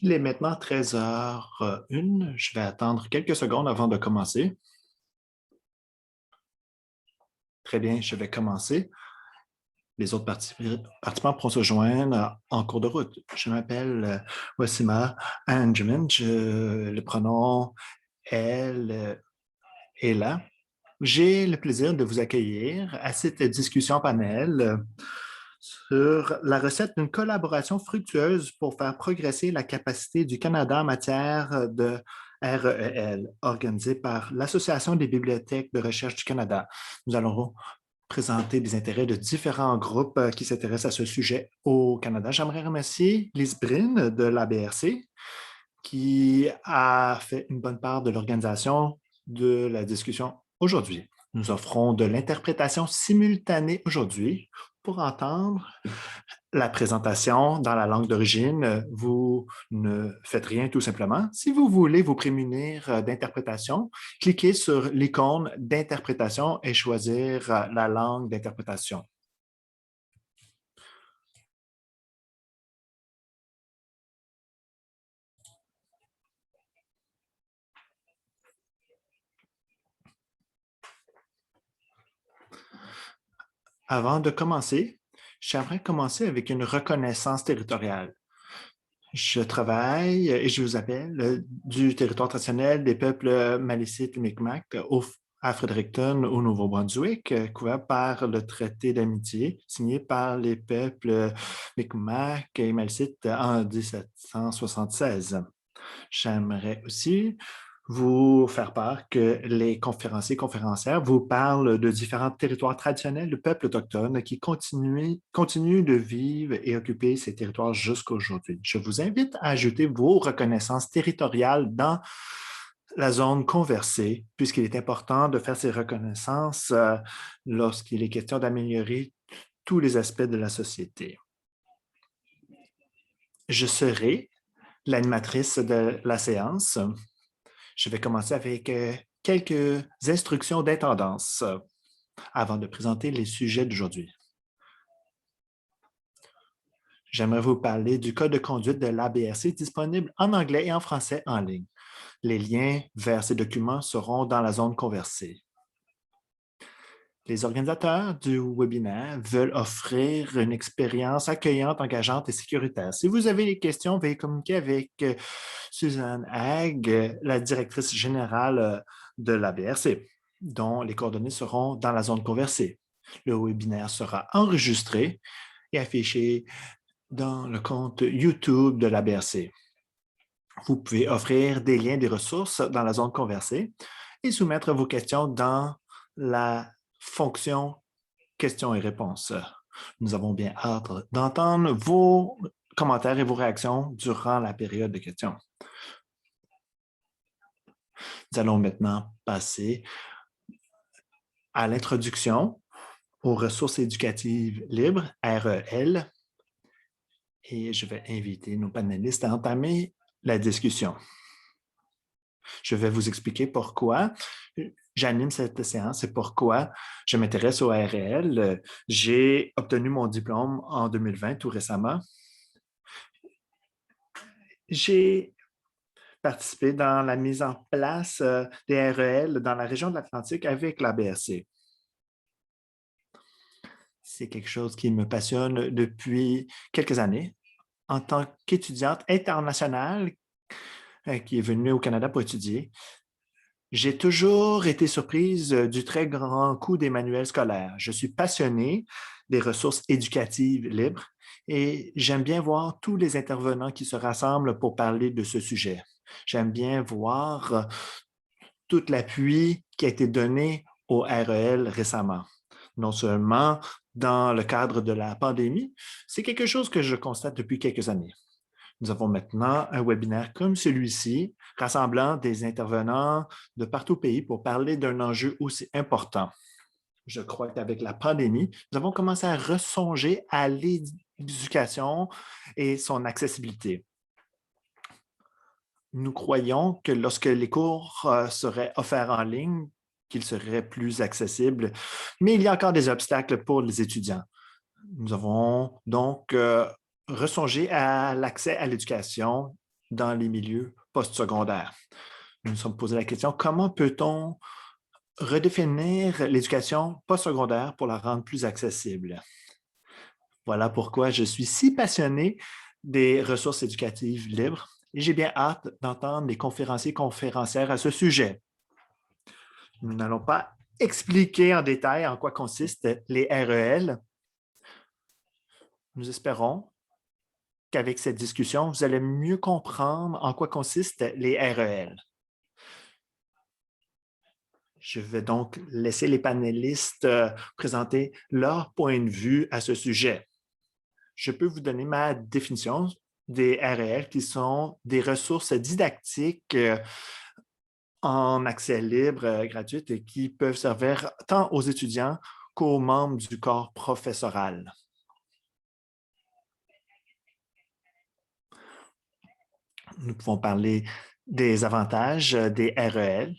Il est maintenant 13h01. Je vais attendre quelques secondes avant de commencer. Très bien, je vais commencer. Les autres participants pourront se joindre en cours de route. Je m'appelle Wassima Anjuman. Le pronom elle est là. J'ai le plaisir de vous accueillir à cette discussion panel sur la recette d'une collaboration fructueuse pour faire progresser la capacité du Canada en matière de REL, organisée par l'Association des bibliothèques de recherche du Canada. Nous allons présenter des intérêts de différents groupes qui s'intéressent à ce sujet au Canada. J'aimerais remercier Lise Bryn de l'ABRC qui a fait une bonne part de l'organisation de la discussion aujourd'hui. Nous offrons de l'interprétation simultanée aujourd'hui pour entendre la présentation dans la langue d'origine. Vous ne faites rien tout simplement. Si vous voulez vous prémunir d'interprétation, cliquez sur l'icône d'interprétation et choisir la langue d'interprétation. Avant de commencer, j'aimerais commencer avec une reconnaissance territoriale. Je travaille et je vous appelle du territoire traditionnel des peuples Malécites et Mi'kmaq à Fredericton, au Nouveau-Brunswick, couvert par le traité d'amitié signé par les peuples Mi'kmaq et Malécites en 1776. J'aimerais aussi vous faire part que les conférenciers et conférencières vous parlent de différents territoires traditionnels de peuples autochtones qui continuent de vivre et occuper ces territoires jusqu'à aujourd'hui. Je vous invite à ajouter vos reconnaissances territoriales dans la zone conversée, puisqu'il est important de faire ces reconnaissances lorsqu'il est question d'améliorer tous les aspects de la société. Je serai l'animatrice de la séance. Je vais commencer avec quelques instructions d'intendance avant de présenter les sujets d'aujourd'hui. J'aimerais vous parler du code de conduite de l'ABRC disponible en anglais et en français en ligne. Les liens vers ces documents seront dans la zone conversée. Les organisateurs du webinaire veulent offrir une expérience accueillante, engageante et sécuritaire. Si vous avez des questions, veuillez communiquer avec Suzanne Hague, la directrice générale de l'ABRC, dont les coordonnées seront dans la zone conversée. Le webinaire sera enregistré et affiché dans le compte YouTube de l'ABRC. Vous pouvez offrir des liens des ressources dans la zone conversée et soumettre vos questions dans la fonction questions et réponses. Nous avons bien hâte d'entendre vos commentaires et vos réactions durant la période de questions. Nous allons maintenant passer à l'introduction aux ressources éducatives libres, REL, et je vais inviter nos panélistes à entamer la discussion. Je vais vous expliquer pourquoi j'anime cette séance et pourquoi je m'intéresse au REL. J'ai obtenu mon diplôme en 2020, tout récemment. J'ai participé dans la mise en place des REL dans la région de l'Atlantique avec la BRC. C'est quelque chose qui me passionne depuis quelques années. En tant qu'étudiante internationale qui est venue au Canada pour étudier, j'ai toujours été surprise du très grand coût des manuels scolaires. Je suis passionné des ressources éducatives libres et j'aime bien voir tous les intervenants qui se rassemblent pour parler de ce sujet. J'aime bien voir tout l'appui qui a été donné au REL récemment. Non seulement dans le cadre de la pandémie, c'est quelque chose que je constate depuis quelques années. Nous avons maintenant un webinaire comme celui-ci, rassemblant des intervenants de partout au pays pour parler d'un enjeu aussi important. Je crois qu'avec la pandémie, nous avons commencé à ressonger à l'éducation et son accessibilité. Nous croyons que lorsque les cours seraient offerts en ligne, qu'ils seraient plus accessibles, mais il y a encore des obstacles pour les étudiants. Nous avons donc ressongé à l'accès à l'éducation dans les milieux postsecondaires. Nous nous sommes posé la question, comment peut-on redéfinir l'éducation postsecondaire pour la rendre plus accessible? Voilà pourquoi je suis si passionné des ressources éducatives libres et j'ai bien hâte d'entendre les conférenciers et conférencières à ce sujet. Nous n'allons pas expliquer en détail en quoi consistent les REL. Nous espérons qu'avec cette discussion, vous allez mieux comprendre en quoi consistent les REL. Je vais donc laisser les panélistes présenter leur point de vue à ce sujet. Je peux vous donner ma définition des REL qui sont des ressources didactiques en accès libre, gratuite et qui peuvent servir tant aux étudiants qu'aux membres du corps professoral. Nous pouvons parler des avantages des REL.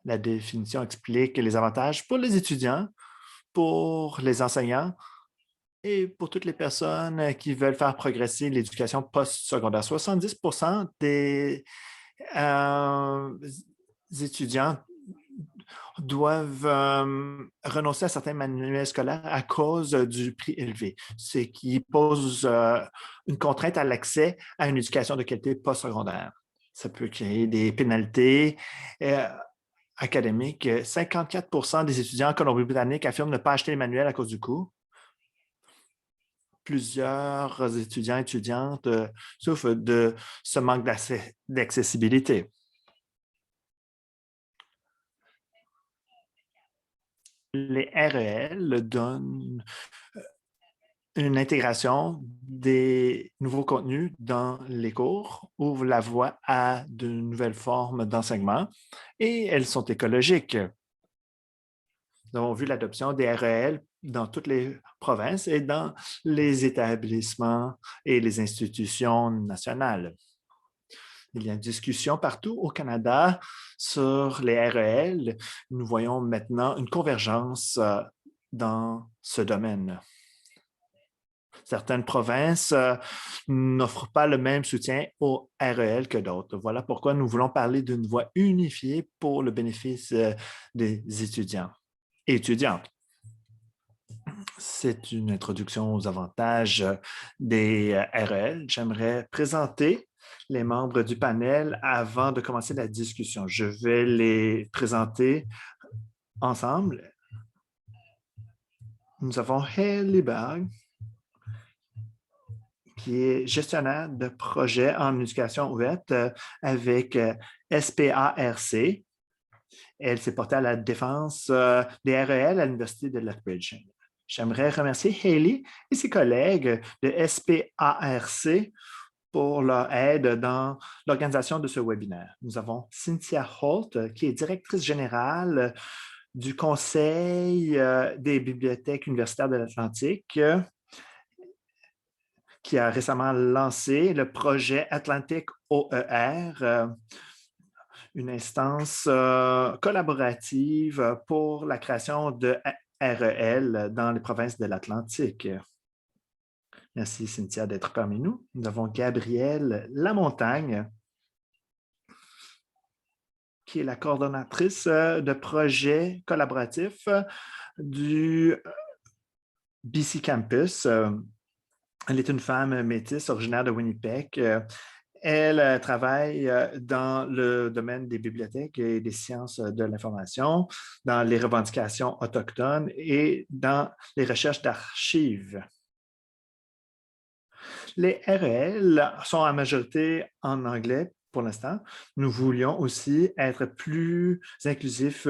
La définition explique les avantages pour les étudiants, pour les enseignants et pour toutes les personnes qui veulent faire progresser l'éducation postsecondaire. 70% des étudiants doivent renoncer à certains manuels scolaires à cause du prix élevé, ce qui pose une contrainte à l'accès à une éducation de qualité postsecondaire. Ça peut créer des pénalités académiques. 54% des étudiants en Colombie-Britannique affirment ne pas acheter les manuels à cause du coût. Plusieurs étudiants et étudiantes souffrent de ce manque d'accessibilité. Les REL donnent une intégration des nouveaux contenus dans les cours, ouvrent la voie à de nouvelles formes d'enseignement et elles sont écologiques. Nous avons vu l'adoption des REL dans toutes les provinces et dans les établissements et les institutions nationales. Il y a une discussion partout au Canada sur les REL. Nous voyons maintenant une convergence dans ce domaine. Certaines provinces n'offrent pas le même soutien aux REL que d'autres. Voilà pourquoi nous voulons parler d'une voie unifiée pour le bénéfice des étudiants et étudiantes. C'est une introduction aux avantages des REL. J'aimerais présenter les membres du panel avant de commencer la discussion. Je vais les présenter ensemble. Nous avons Hailey Berg, qui est gestionnaire de projet en éducation ouverte avec SPARC. Elle s'est portée à la défense des REL à l'Université de Lethbridge. J'aimerais remercier Hailey et ses collègues de SPARC pour leur aide dans l'organisation de ce webinaire. Nous avons Cynthia Holt, qui est directrice générale du Conseil des bibliothèques universitaires de l'Atlantique, qui a récemment lancé le projet Atlantic OER, une instance collaborative pour la création de REL dans les provinces de l'Atlantique. Merci, Cynthia, d'être parmi nous. Nous avons Gabrielle Lamontagne, qui est la coordonnatrice de projet collaboratif du BC Campus. Elle est une femme métisse originaire de Winnipeg. Elle travaille dans le domaine des bibliothèques et des sciences de l'information, dans les revendications autochtones et dans les recherches d'archives. Les REL sont en majorité en anglais pour l'instant. Nous voulions aussi être plus inclusifs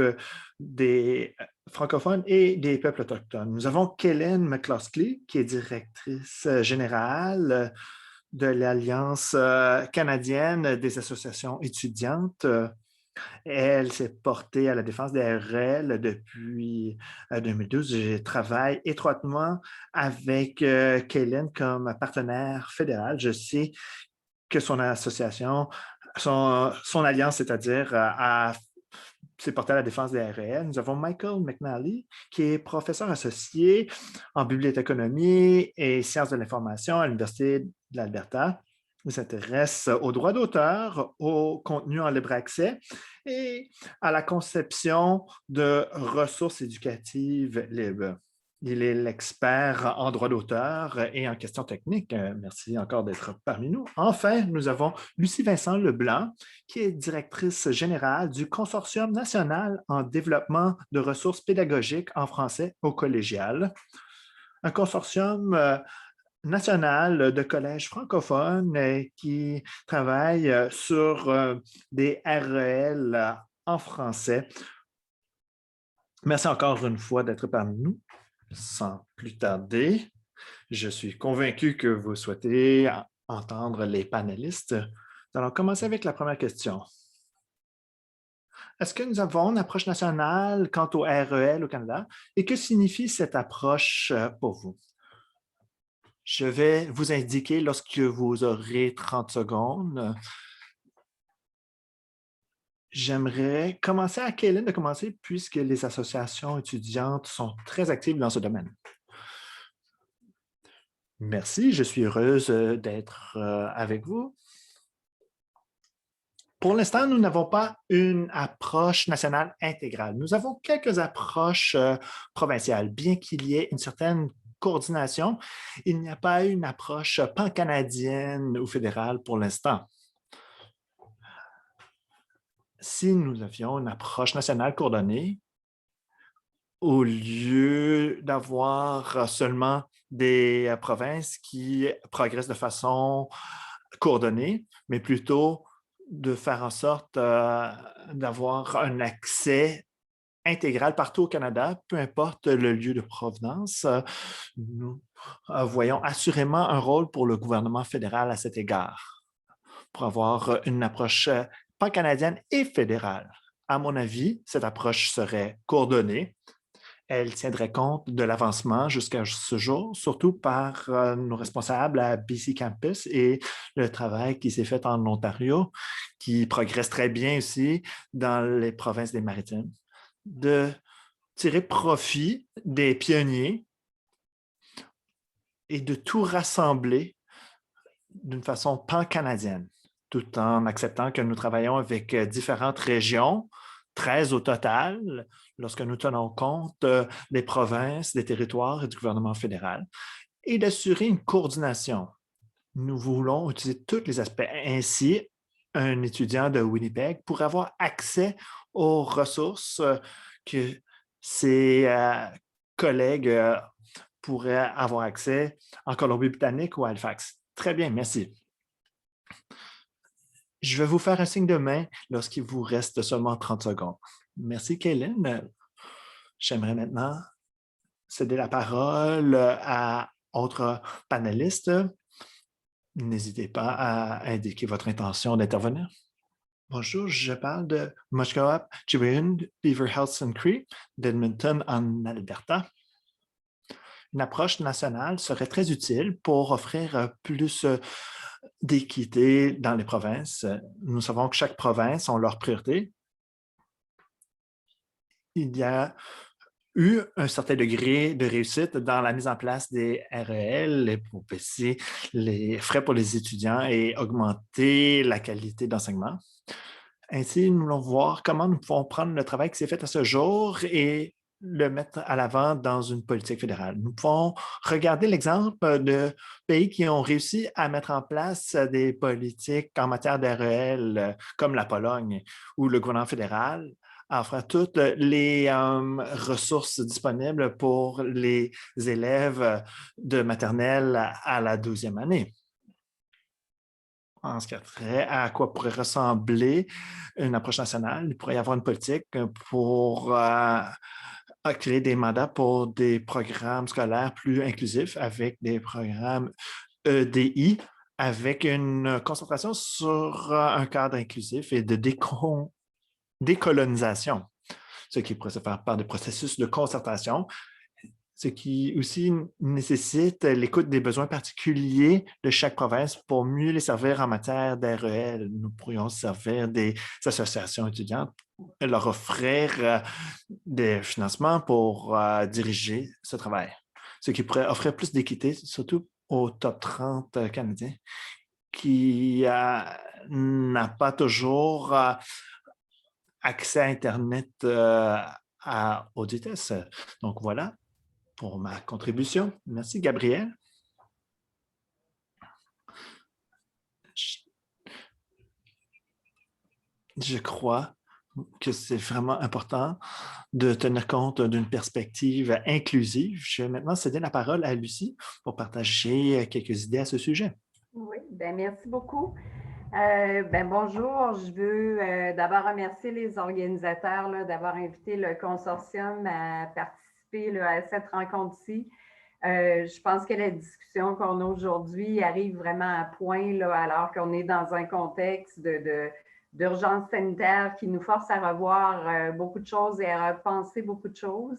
des francophones et des peuples autochtones. Nous avons Kellen McCloskey, qui est directrice générale de l'Alliance canadienne des associations étudiantes. Elle s'est portée à la défense des REL depuis 2012. Je travaille étroitement avec Kellen comme partenaire fédéral. Je sais que son association, son alliance, c'est-à-dire, s'est portée à la défense des REL. Nous avons Michael McNally, qui est professeur associé en bibliothéconomie et sciences de l'information à l'Université de l'Alberta. s'intéresse aux droits d'auteur, au contenu en libre accès et à la conception de ressources éducatives libres. Il est l'expert en droit d'auteur et en questions techniques. Merci encore d'être parmi nous. Enfin, nous avons Lucie Vincent Leblanc, qui est directrice générale du Consortium national en développement de ressources pédagogiques en français au collégial. Un consortium national de collèges francophones qui travaille sur des REL en français. Merci encore une fois d'être parmi nous. Sans plus tarder, je suis convaincu que vous souhaitez entendre les panélistes. Nous allons commencer avec la première question. Est-ce que nous avons une approche nationale quant au REL au Canada et que signifie cette approche pour vous? Je vais vous indiquer lorsque vous aurez 30 secondes. J'aimerais commencer à Kaylin de commencer puisque les associations étudiantes sont très actives dans ce domaine. Merci, je suis heureuse d'être avec vous. Pour l'instant, nous n'avons pas une approche nationale intégrale. Nous avons quelques approches provinciales, bien qu'il y ait une certaine coordination. Il n'y a pas une approche pan-canadienne ou fédérale pour l'instant. Si nous avions une approche nationale coordonnée, au lieu d'avoir seulement des provinces qui progressent de façon coordonnée, mais plutôt de faire en sorte d'avoir un accès intégral partout au Canada, peu importe le lieu de provenance. Nous voyons assurément un rôle pour le gouvernement fédéral à cet égard, pour avoir une approche pan-canadienne et fédérale. À mon avis, cette approche serait coordonnée. Elle tiendrait compte de l'avancement jusqu'à ce jour, surtout par nos responsables à BC Campus et le travail qui s'est fait en Ontario, qui progresse très bien aussi dans les provinces des Maritimes, de tirer profit des pionniers et de tout rassembler d'une façon pan-canadienne, tout en acceptant que nous travaillons avec différentes régions, 13 au total, lorsque nous tenons compte des provinces, des territoires et du gouvernement fédéral, et d'assurer une coordination. Nous voulons utiliser tous les aspects. Ainsi, un étudiant de Winnipeg pourrait avoir accès aux ressources que ses collègues pourraient avoir accès en Colombie-Britannique ou à Halifax. Très bien, merci. Je vais vous faire un signe de main lorsqu'il vous reste seulement 30 secondes. Merci, Kaylin. J'aimerais maintenant céder la parole à autres panélistes. N'hésitez pas à indiquer votre intention d'intervenir. Bonjour, je parle de Mushkawap Chibouin Beaver Health and Cree d'Edmonton en Alberta. Une approche nationale serait très utile pour offrir plus d'équité dans les provinces. Nous savons que chaque province a leurs priorités. Il y a eu un certain degré de réussite dans la mise en place des REL pour baisser les frais pour les étudiants et augmenter la qualité d'enseignement. Ainsi, nous allons voir comment nous pouvons prendre le travail qui s'est fait à ce jour et le mettre à l'avant dans une politique fédérale. Nous pouvons regarder l'exemple de pays qui ont réussi à mettre en place des politiques en matière d'REL, comme la Pologne, où le gouvernement fédéral offre toutes les ressources disponibles pour les élèves de maternelle à la 12e année. En ce qui a trait à quoi pourrait ressembler une approche nationale, il pourrait y avoir une politique pour créer des mandats pour des programmes scolaires plus inclusifs avec des programmes EDI, avec une concentration sur un cadre inclusif et de décolonisation, ce qui pourrait se faire par des processus de concertation, ce qui aussi nécessite l'écoute des besoins particuliers de chaque province pour mieux les servir en matière d'REL. Nous pourrions servir des associations étudiantes, leur offrir des financements pour diriger ce travail, ce qui pourrait offrir plus d'équité, surtout aux top 30 Canadiens qui n'a pas toujours accès à Internet à haute vitesse. Donc, voilà pour ma contribution. Merci, Gabriel. Je crois que c'est vraiment important de tenir compte d'une perspective inclusive. Je vais maintenant céder la parole à Lucie pour partager quelques idées à ce sujet. Oui, bien, merci beaucoup. Bonjour, je veux d'abord remercier les organisateurs d'avoir invité le consortium à participer à cette rencontre-ci. Je pense que la discussion qu'on a aujourd'hui arrive vraiment à point alors qu'on est dans un contexte d'urgence sanitaire qui nous force à revoir beaucoup de choses et à repenser beaucoup de choses.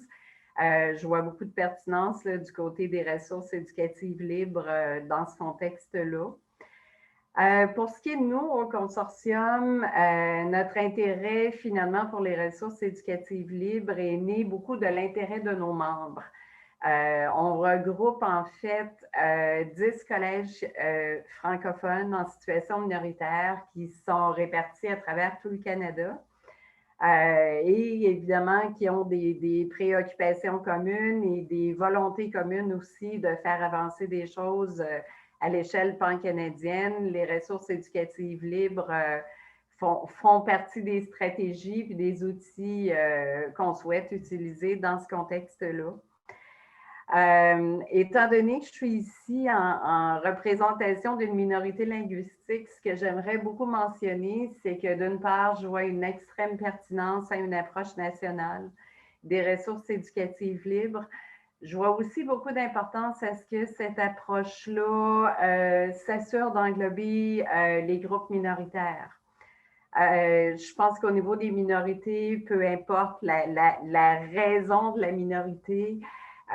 Je vois beaucoup de pertinence du côté des ressources éducatives libres dans ce contexte-là. Pour ce qui est de nous, au consortium, notre intérêt finalement pour les ressources éducatives libres est né beaucoup de l'intérêt de nos membres. On regroupe en fait 10 collèges francophones en situation minoritaire qui sont répartis à travers tout le Canada et évidemment qui ont des préoccupations communes et des volontés communes aussi de faire avancer des choses à l'échelle pan-canadienne. Les ressources éducatives libres font partie des stratégies et des outils qu'on souhaite utiliser dans ce contexte-là. Étant donné que je suis ici en représentation d'une minorité linguistique, ce que j'aimerais beaucoup mentionner, c'est que d'une part, je vois une extrême pertinence à une approche nationale des ressources éducatives libres. Je vois aussi beaucoup d'importance à ce que cette approche-là s'assure d'englober les groupes minoritaires. Je pense qu'au niveau des minorités, peu importe la raison de la minorité,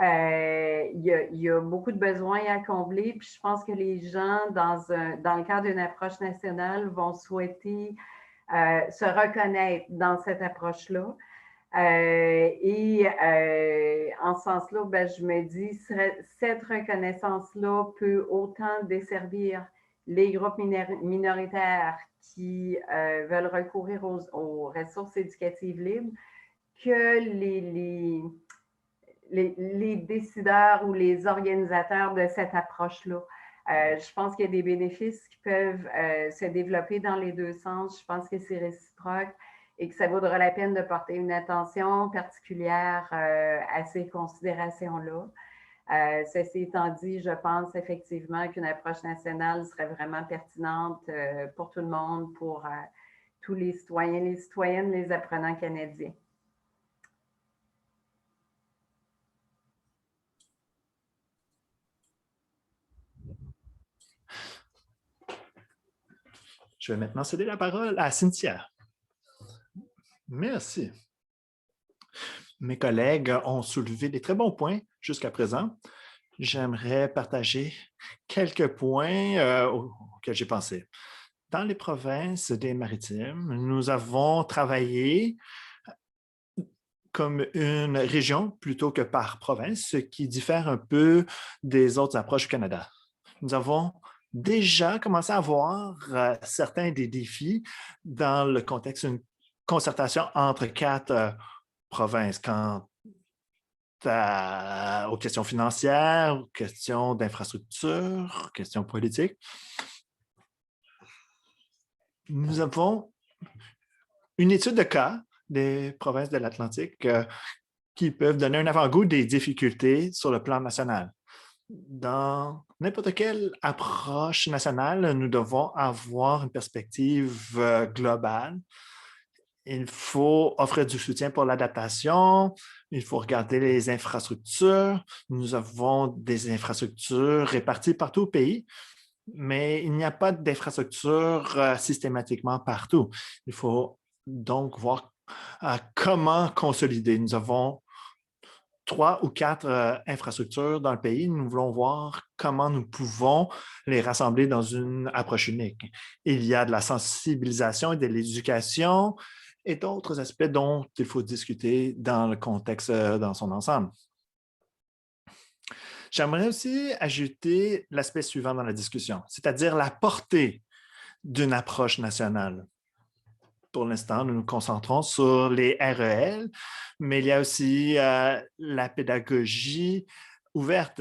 il y a beaucoup de besoins à combler. Puis je pense que les gens, dans le cadre d'une approche nationale, vont souhaiter se reconnaître dans cette approche-là. En ce sens-là, je me dis, cette reconnaissance-là peut autant desservir les groupes minoritaires qui veulent recourir aux ressources éducatives libres que les décideurs ou les organisateurs de cette approche-là. Je pense qu'il y a des bénéfices qui peuvent se développer dans les deux sens. Je pense que c'est réciproque et que ça vaudra la peine de porter une attention particulière à ces considérations-là. Ceci étant dit, je pense effectivement qu'une approche nationale serait vraiment pertinente pour tout le monde, pour tous les citoyens, les citoyennes, les apprenants canadiens. Je vais maintenant céder la parole à Cynthia. Merci. Mes collègues ont soulevé des très bons points jusqu'à présent. J'aimerais partager quelques points auxquels j'ai pensé. Dans les provinces des Maritimes, nous avons travaillé comme une région plutôt que par province, ce qui diffère un peu des autres approches du Canada. Nous avons déjà commencé à voir certains des défis dans le contexte d'une concertation entre quatre provinces quant aux questions financières, aux questions d'infrastructure, questions politiques. Nous avons une étude de cas des provinces de l'Atlantique qui peuvent donner un avant-goût des difficultés sur le plan national. Dans n'importe quelle approche nationale, nous devons avoir une perspective globale. Il faut offrir du soutien pour l'adaptation, il faut regarder les infrastructures. Nous avons des infrastructures réparties partout au pays, mais il n'y a pas d'infrastructure systématiquement partout. Il faut donc voir comment consolider. Nous avons 3 ou 4 infrastructures dans le pays. Nous voulons voir comment nous pouvons les rassembler dans une approche unique. Il y a de la sensibilisation et de l'éducation et d'autres aspects dont il faut discuter dans le contexte dans son ensemble. J'aimerais aussi ajouter l'aspect suivant dans la discussion, c'est-à-dire la portée d'une approche nationale. Pour l'instant, nous nous concentrons sur les REL, mais il y a aussi la pédagogie ouverte.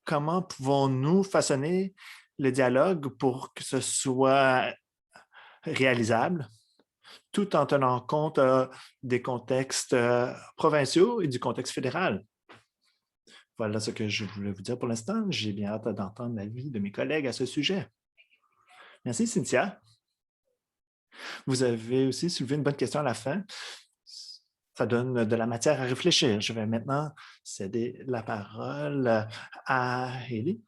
Comment pouvons-nous façonner le dialogue pour que ce soit réalisable, tout en tenant compte des contextes provinciaux et du contexte fédéral? Voilà ce que je voulais vous dire pour l'instant. J'ai bien hâte d'entendre l'avis de mes collègues à ce sujet. Merci, Cynthia. Vous avez aussi soulevé une bonne question à la fin. Ça donne de la matière à réfléchir. Je vais maintenant céder la parole à Hailey.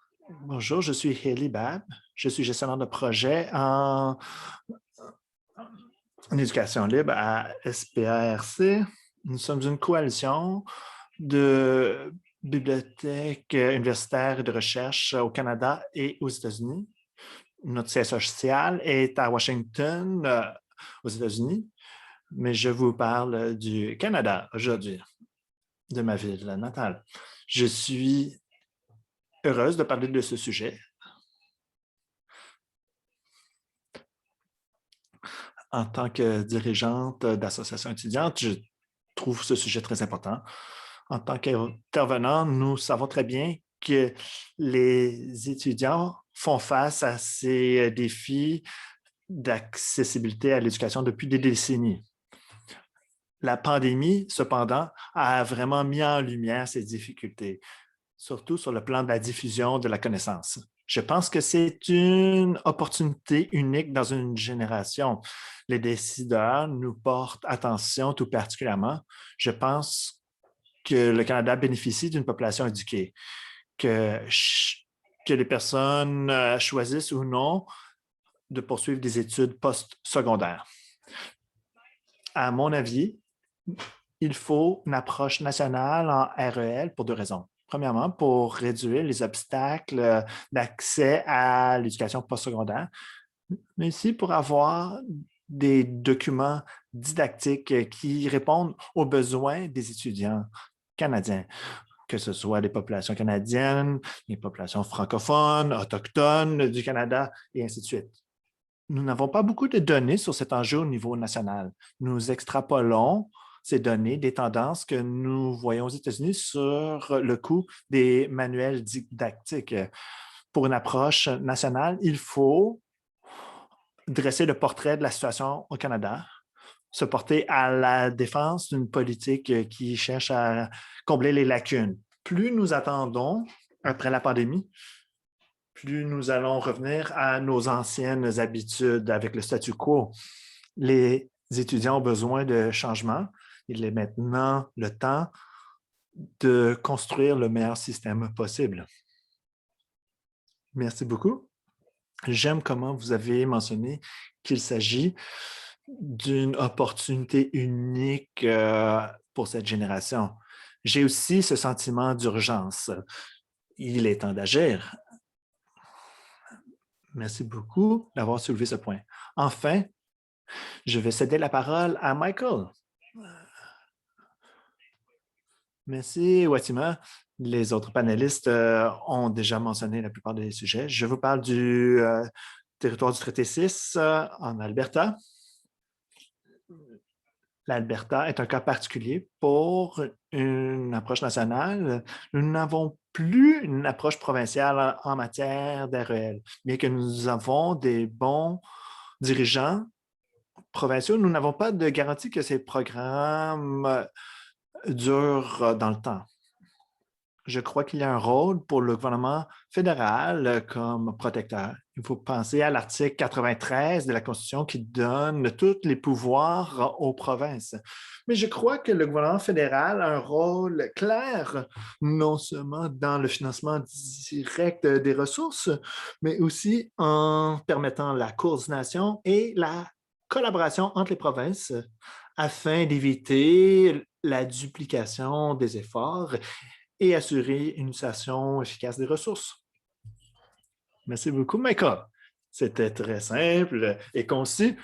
Bonjour, je suis Hailey Babb. Je suis gestionnaire de projet en éducation libre à SPARC. Nous sommes une coalition de bibliothèques universitaires et de recherche au Canada et aux États-Unis. Notre siège social est à Washington, aux États-Unis, mais je vous parle du Canada aujourd'hui, de ma ville natale. Je suis heureuse de parler de ce sujet. En tant que dirigeante d'association étudiante, je trouve ce sujet très important. En tant qu'intervenant, nous savons très bien que les étudiants font face à ces défis d'accessibilité à l'éducation depuis des décennies. La pandémie, cependant, a vraiment mis en lumière ces difficultés, surtout sur le plan de la diffusion de la connaissance. Je pense que c'est une opportunité unique dans une génération. Les décideurs nous portent attention tout particulièrement. Je pense que le Canada bénéficie d'une population éduquée, que les personnes choisissent ou non de poursuivre des études postsecondaires. À mon avis, il faut une approche nationale en REL pour deux raisons. Premièrement, pour réduire les obstacles d'accès à l'éducation postsecondaire, mais aussi pour avoir des documents didactiques qui répondent aux besoins des étudiants canadiens, que ce soit les populations canadiennes, les populations francophones, autochtones du Canada, et ainsi de suite. Nous n'avons pas beaucoup de données sur cet enjeu au niveau national. Nous extrapolons ces données des tendances que nous voyons aux États-Unis sur le coût des manuels didactiques. Pour une approche nationale, il faut dresser le portrait de la situation au Canada, se porter à la défense d'une politique qui cherche à combler les lacunes. Plus nous attendons après la pandémie, plus nous allons revenir à nos anciennes habitudes avec le statu quo. Les étudiants ont besoin de changement. Il est maintenant le temps de construire le meilleur système possible. Merci beaucoup. J'aime comment vous avez mentionné qu'il s'agit d'une opportunité unique pour cette génération. J'ai aussi ce sentiment d'urgence. Il est temps d'agir. Merci beaucoup d'avoir soulevé ce point. Enfin, je vais céder la parole à Michael. Merci, Watima. Les autres panélistes ont déjà mentionné la plupart des sujets. Je vous parle du territoire du traité 6 en Alberta. L'Alberta est un cas particulier pour une approche nationale. Nous n'avons plus une approche provinciale en matière d'REL, bien que nous avons des bons dirigeants provinciaux. Nous n'avons pas de garantie que ces programmes durent dans le temps. Je crois qu'il y a un rôle pour le gouvernement fédéral comme protecteur. Il faut penser à l'article 93 de la Constitution qui donne tous les pouvoirs aux provinces. Mais je crois que le gouvernement fédéral a un rôle clair, non seulement dans le financement direct des ressources, mais aussi en permettant la coordination et la collaboration entre les provinces afin d'éviter la duplication des efforts et assurer une utilisation efficace des ressources. Merci beaucoup, Michael. C'était très simple et concis.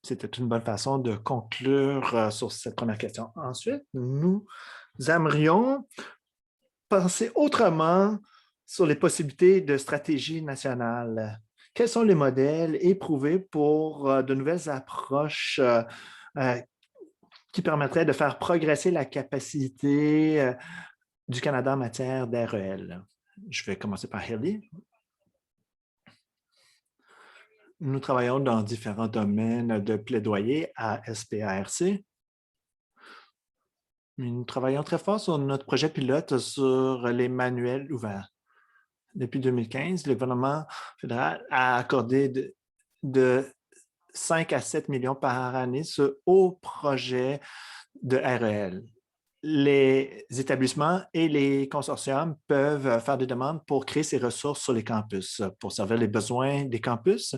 C'était une bonne façon de conclure sur cette première question. Ensuite, nous aimerions penser autrement sur les possibilités de stratégie nationale. Quels sont les modèles éprouvés pour de nouvelles approches qui permettraient de faire progresser la capacité du Canada en matière d'REL? Je vais commencer par Haley. Nous travaillons dans différents domaines de plaidoyer à SPARC. Nous travaillons très fort sur notre projet pilote sur les manuels ouverts. Depuis 2015, le gouvernement fédéral a accordé de 5 à 7 millions par année ce haut projet de REL. Les établissements et les consortiums peuvent faire des demandes pour créer ces ressources sur les campus, pour servir les besoins des campus.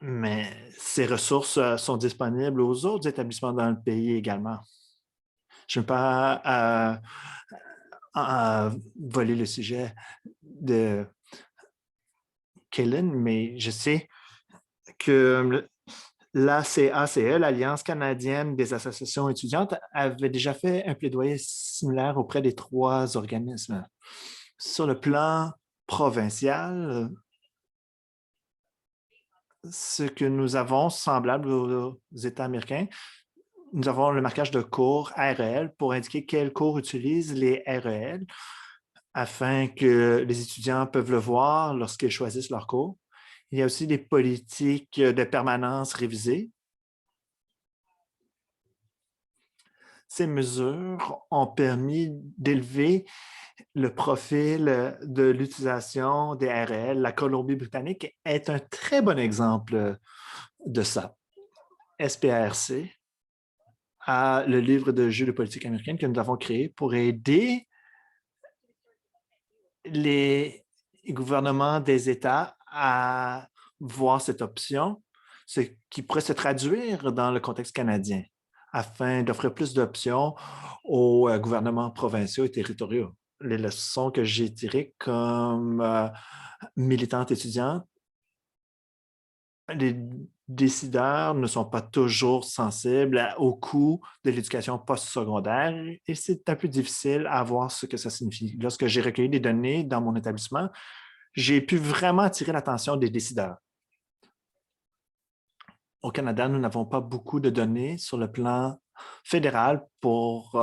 Mais ces ressources sont disponibles aux autres établissements dans le pays également. Je ne veux pas voler le sujet de Kaylin, mais je sais que l'ACACE, l'Alliance canadienne des associations étudiantes, avait déjà fait un plaidoyer similaire auprès des 3 organismes. Sur le plan provincial, ce que nous avons semblable aux États américains, nous avons le marquage de cours REL pour indiquer quels cours utilisent les REL afin que les étudiants peuvent le voir lorsqu'ils choisissent leur cours. Il y a aussi des politiques de permanence révisées. Ces mesures ont permis d'élever le profil de l'utilisation des REL. La Colombie-Britannique est un très bon exemple de ça. SPARC a le livre de jeu de politique américaine que nous avons créé pour aider les gouvernements des États à voir cette option, ce qui pourrait se traduire dans le contexte canadien, afin d'offrir plus d'options aux gouvernements provinciaux et territoriaux. Les leçons que j'ai tirées comme militante étudiante, les décideurs ne sont pas toujours sensibles au coût de l'éducation postsecondaire et c'est un peu difficile à voir ce que ça signifie. Lorsque j'ai recueilli des données dans mon établissement, j'ai pu vraiment attirer l'attention des décideurs. Au Canada, nous n'avons pas beaucoup de données sur le plan fédéral pour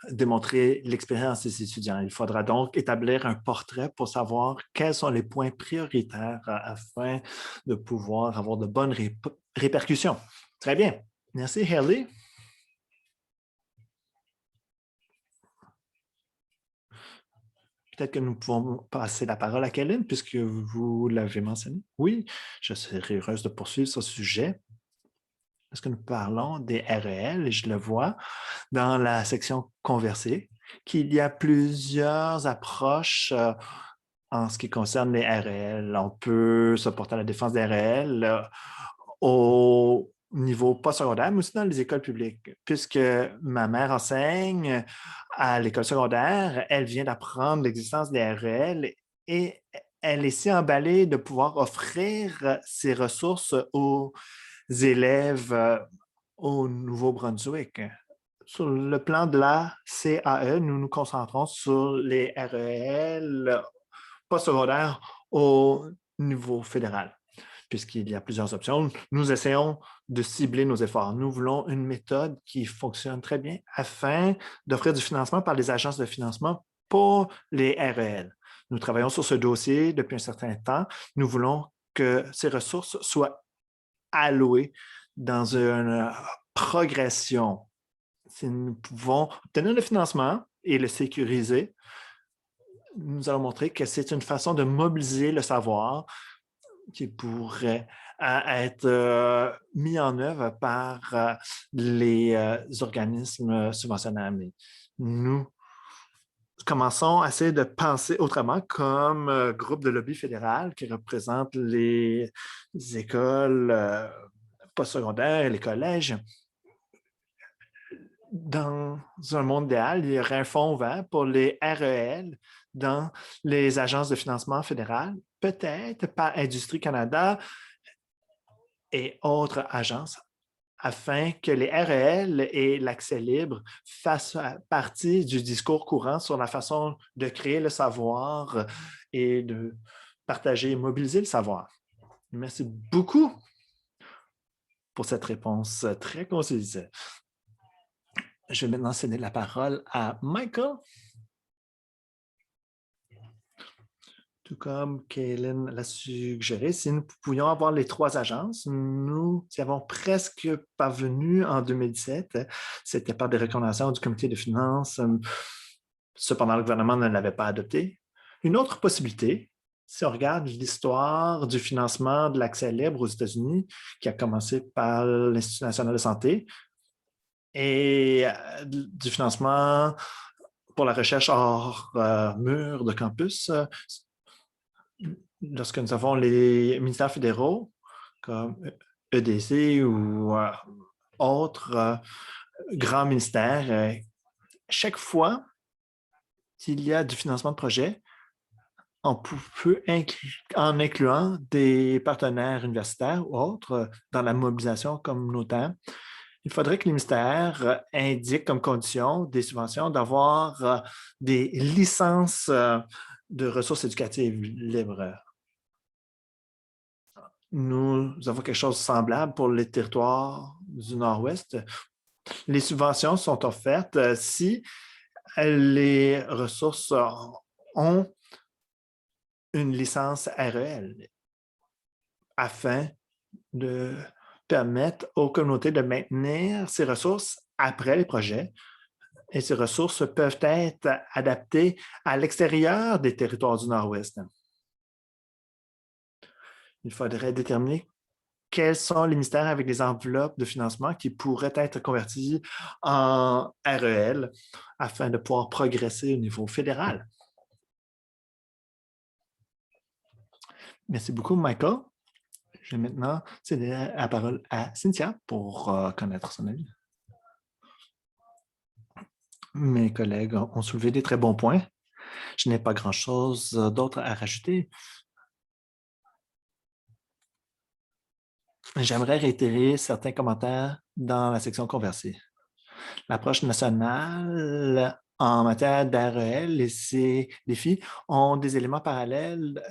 démontrer l'expérience des étudiants. Il faudra donc établir un portrait pour savoir quels sont les points prioritaires afin de pouvoir avoir de bonnes répercussions. Très bien. Merci, Haley. Peut-être que nous pouvons passer la parole à Kaylin, puisque vous l'avez mentionné. Oui, je serais heureuse de poursuivre ce sujet. Est-ce que nous parlons des REL, et je le vois dans la section conversée, qu'il y a plusieurs approches en ce qui concerne les REL. On peut se porter à la défense des REL au niveau postsecondaire, mais aussi dans les écoles publiques. Puisque ma mère enseigne à l'école secondaire, elle vient d'apprendre l'existence des REL et elle est si emballée de pouvoir offrir ces ressources aux élèves au Nouveau-Brunswick. Sur le plan de la CAE, nous nous concentrons sur les REL postsecondaires au niveau fédéral. Puisqu'il y a plusieurs options, nous essayons de cibler nos efforts. Nous voulons une méthode qui fonctionne très bien afin d'offrir du financement par les agences de financement pour les REL. Nous travaillons sur ce dossier depuis un certain temps. Nous voulons que ces ressources soient allouées dans une progression. Si nous pouvons obtenir le financement et le sécuriser, nous allons montrer que c'est une façon de mobiliser le savoir qui pourrait être mis en œuvre par les organismes subventionnaires. Mais nous commençons à essayer de penser autrement comme groupe de lobby fédéral qui représente les écoles postsecondaires et les collèges. Dans un monde idéal, il y aurait un fonds ouvert pour les REL dans les agences de financement fédérales, peut-être par Industrie Canada et autres agences, afin que les REL et l'accès libre fassent partie du discours courant sur la façon de créer le savoir et de partager et mobiliser le savoir. Merci beaucoup pour cette réponse très concise. Je vais maintenant céder la parole à Michael. Tout comme Kaylin l'a suggéré, si nous pouvions avoir les 3 agences, nous y avons presque parvenu en 2017. C'était par des recommandations du comité de finances. Cependant, le gouvernement ne l'avait pas adopté. Une autre possibilité, si on regarde l'histoire du financement de l'accès libre aux États-Unis, qui a commencé par l'Institut national de santé, et du financement pour la recherche hors mur de campus, lorsque nous avons les ministères fédéraux comme EDC ou autres grands ministères, chaque fois qu'il y a du financement de projet, on peut en incluant des partenaires universitaires ou autres dans la mobilisation communautaire. Il faudrait que les ministères indiquent comme condition des subventions d'avoir des licences de ressources éducatives libres. Nous avons quelque chose de semblable pour les territoires du Nord-Ouest. Les subventions sont offertes si les ressources ont une licence REL afin de permettre aux communautés de maintenir ces ressources après les projets. Et ces ressources peuvent être adaptées à l'extérieur des territoires du Nord-Ouest. Il faudrait déterminer quels sont les ministères avec des enveloppes de financement qui pourraient être convertis en REL afin de pouvoir progresser au niveau fédéral. Merci beaucoup, Michael. Je vais maintenant céder la parole à Cynthia pour connaître son avis. Mes collègues ont soulevé des très bons points. Je n'ai pas grand-chose d'autre à rajouter. J'aimerais réitérer certains commentaires dans la section conversée. L'approche nationale en matière d'AREL et ses défis ont des éléments parallèles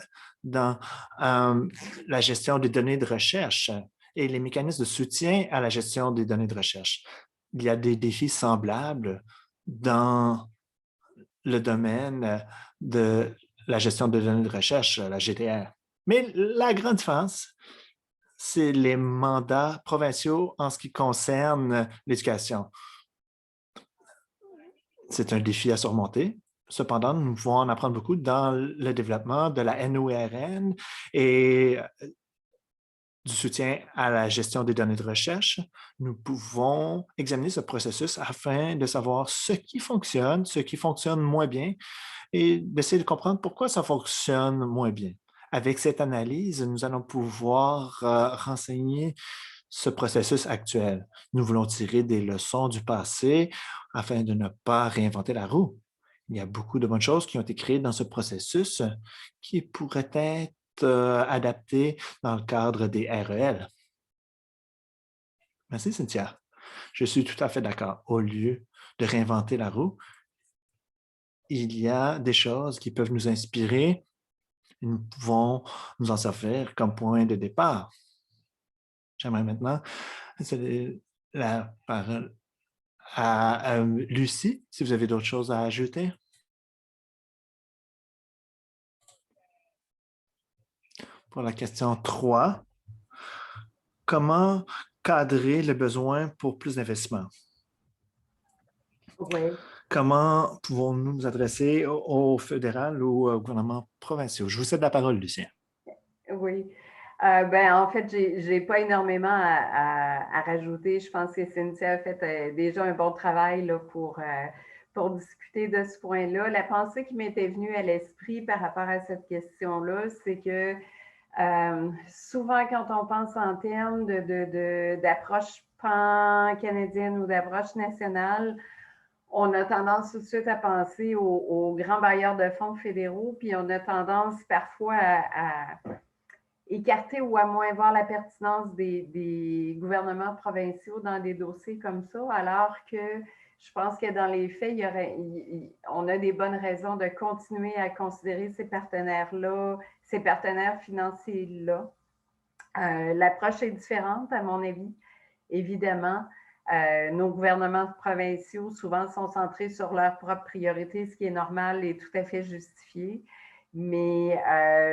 dans la gestion des données de recherche et les mécanismes de soutien à la gestion des données de recherche. Il y a des défis semblables dans le domaine de la gestion des données de recherche, la GTR. Mais la grande différence, c'est les mandats provinciaux en ce qui concerne l'éducation. C'est un défi à surmonter. Cependant, nous pouvons en apprendre beaucoup dans le développement de la NORN et du soutien à la gestion des données de recherche. Nous pouvons examiner ce processus afin de savoir ce qui fonctionne moins bien et d'essayer de comprendre pourquoi ça fonctionne moins bien. Avec cette analyse, nous allons pouvoir renseigner ce processus actuel. Nous voulons tirer des leçons du passé afin de ne pas réinventer la roue. Il y a beaucoup de bonnes choses qui ont été créées dans ce processus qui pourraient être adaptées dans le cadre des REL. Merci, Cynthia. Je suis tout à fait d'accord. Au lieu de réinventer la roue, il y a des choses qui peuvent nous inspirer et nous pouvons nous en servir comme point de départ. J'aimerais maintenant céder la parole à Lucie, si vous avez d'autres choses à ajouter. Pour la question 3, comment cadrer le besoin pour plus d'investissement? Oui. Comment pouvons-nous nous adresser au fédéral ou au gouvernement provincial? Je vous cède la parole, Lucien. Oui. En fait, je n'ai pas énormément à rajouter. Je pense que Cynthia a fait déjà un bon travail là, pour discuter de ce point-là. La pensée qui m'était venue à l'esprit par rapport à cette question-là, c'est que souvent, quand on pense en termes d'approche pan-canadienne ou d'approche nationale, on a tendance tout de suite à penser aux grands bailleurs de fonds fédéraux, puis on a tendance parfois écarter ou à moins voir la pertinence des gouvernements provinciaux dans des dossiers comme ça, alors que je pense que dans les faits, on a des bonnes raisons de continuer à considérer ces partenaires-là, ces partenaires financiers-là. L'approche est différente, à mon avis, évidemment. Nos gouvernements provinciaux, souvent, sont centrés sur leurs propres priorités, ce qui est normal et tout à fait justifié. Mais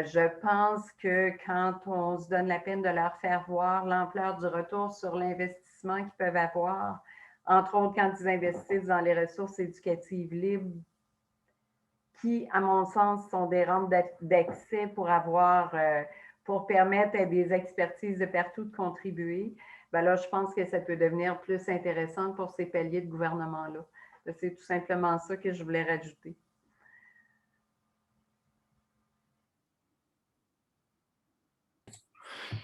je pense que quand on se donne la peine de leur faire voir l'ampleur du retour sur l'investissement qu'ils peuvent avoir, entre autres quand ils investissent dans les ressources éducatives libres, qui, à mon sens, sont des rampes d'accès pour permettre à des expertises de partout de contribuer, ben là, je pense que ça peut devenir plus intéressant pour ces paliers de gouvernement-là. C'est tout simplement ça que je voulais rajouter.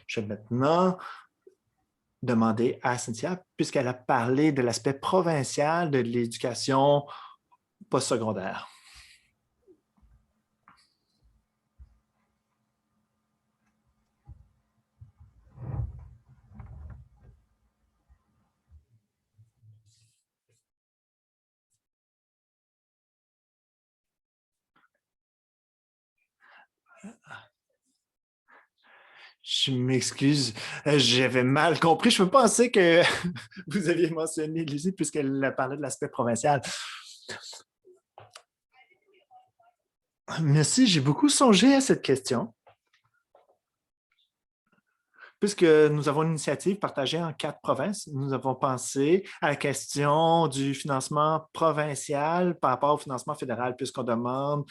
Je vais maintenant demander à Cynthia, puisqu'elle a parlé de l'aspect provincial de l'éducation postsecondaire. Je m'excuse, j'avais mal compris. Je me pensais que vous aviez mentionné Lucie puisqu'elle parlait de l'aspect provincial. Merci, j'ai beaucoup songé à cette question. Puisque nous avons une initiative partagée en 4 provinces, nous avons pensé à la question du financement provincial par rapport au financement fédéral, puisqu'on demande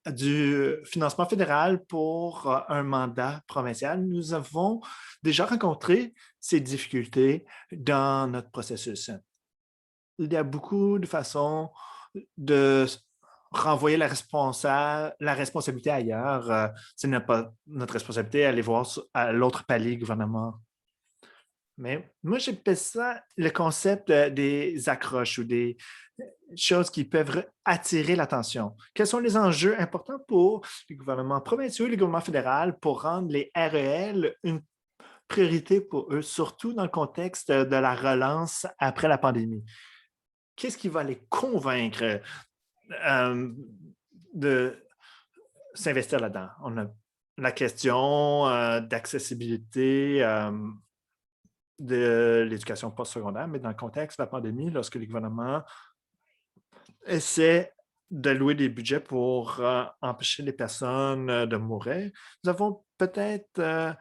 du financement fédéral pour un mandat provincial. Nous avons déjà rencontré ces difficultés dans notre processus. Il y a beaucoup de façons de renvoyer la responsabilité ailleurs. Ce n'est pas notre responsabilité d'aller voir à l'autre palier gouvernement. Mais moi, j'appelle ça le concept des accroches ou des choses qui peuvent attirer l'attention. Quels sont les enjeux importants pour les gouvernements provinciaux et le gouvernement fédéral pour rendre les REL une priorité pour eux, surtout dans le contexte de la relance après la pandémie? Qu'est-ce qui va les convaincre de s'investir là-dedans? On a la question d'accessibilité de l'éducation postsecondaire, mais dans le contexte de la pandémie, lorsque les gouvernements essaient d'allouer des budgets pour empêcher les personnes de mourir, nous avons peut-être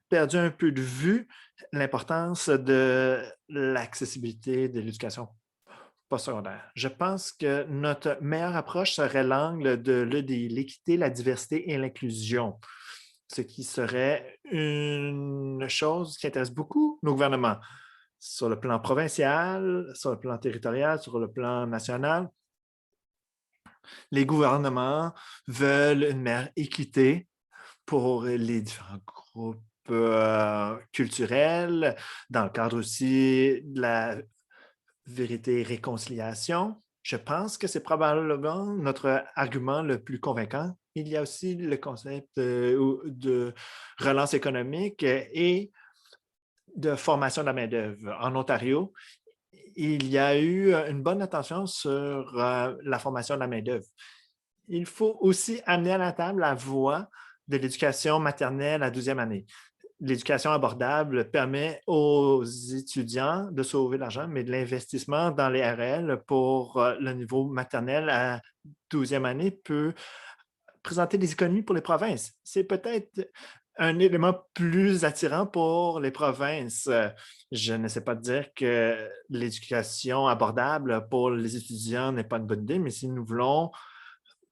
perdu un peu de vue l'importance de l'accessibilité de l'éducation postsecondaire. Je pense que notre meilleure approche serait l'angle de l'équité, la diversité et l'inclusion, ce qui serait une chose qui intéresse beaucoup nos gouvernements sur le plan provincial, sur le plan territorial, sur le plan national. Les gouvernements veulent une meilleure équité pour les différents groupes culturels, dans le cadre aussi de la vérité et réconciliation. Je pense que c'est probablement notre argument le plus convaincant. Il y a aussi le concept de relance économique et de formation de la main-d'œuvre. En Ontario, il y a eu une bonne attention sur la formation de la main-d'œuvre. Il faut aussi amener à la table la voie de l'éducation maternelle à 12e année. L'éducation abordable permet aux étudiants de sauver l'argent, mais de l'investissement dans les RL pour le niveau maternel à 12e année peut présenter des économies pour les provinces. C'est peut-être un élément plus attirant pour les provinces. Je ne sais pas dire que l'éducation abordable pour les étudiants n'est pas une bonne idée, mais si nous voulons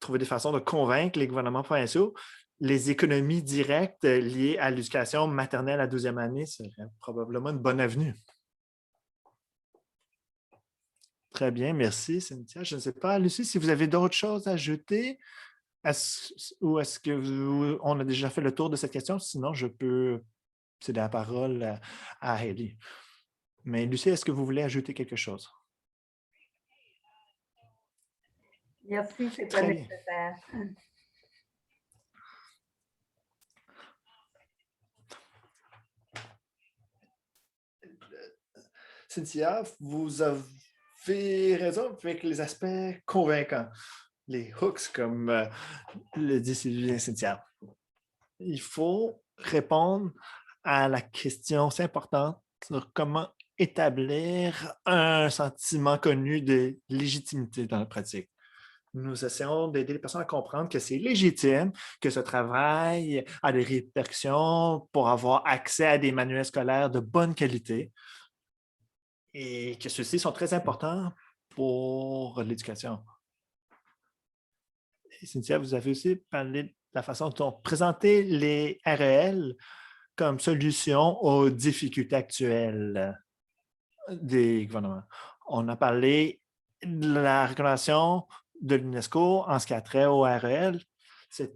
trouver des façons de convaincre les gouvernements provinciaux, les économies directes liées à l'éducation maternelle à 12e année seraient probablement une bonne avenue. Très bien, merci Cynthia. Je ne sais pas, Lucie, si vous avez d'autres choses à ajouter ou est-ce qu'on a déjà fait le tour de cette question? Sinon, je peux céder la parole à Hailey. Mais Lucie, est-ce que vous voulez ajouter quelque chose? Merci, c'est pas nécessaire. Cynthia, vous avez raison avec les aspects convaincants, les hooks, comme le dit Cynthia. Il faut répondre à la question, c'est important, sur comment établir un sentiment connu de légitimité dans la pratique. Nous essayons d'aider les personnes à comprendre que c'est légitime, que ce travail a des répercussions pour avoir accès à des manuels scolaires de bonne qualité et que ceux-ci sont très importants pour l'éducation. Et Cynthia, vous avez aussi parlé de la façon dont présenter les REL comme solution aux difficultés actuelles des gouvernements. On a parlé de la recommandation de l'UNESCO en ce qui a trait au REL. C'est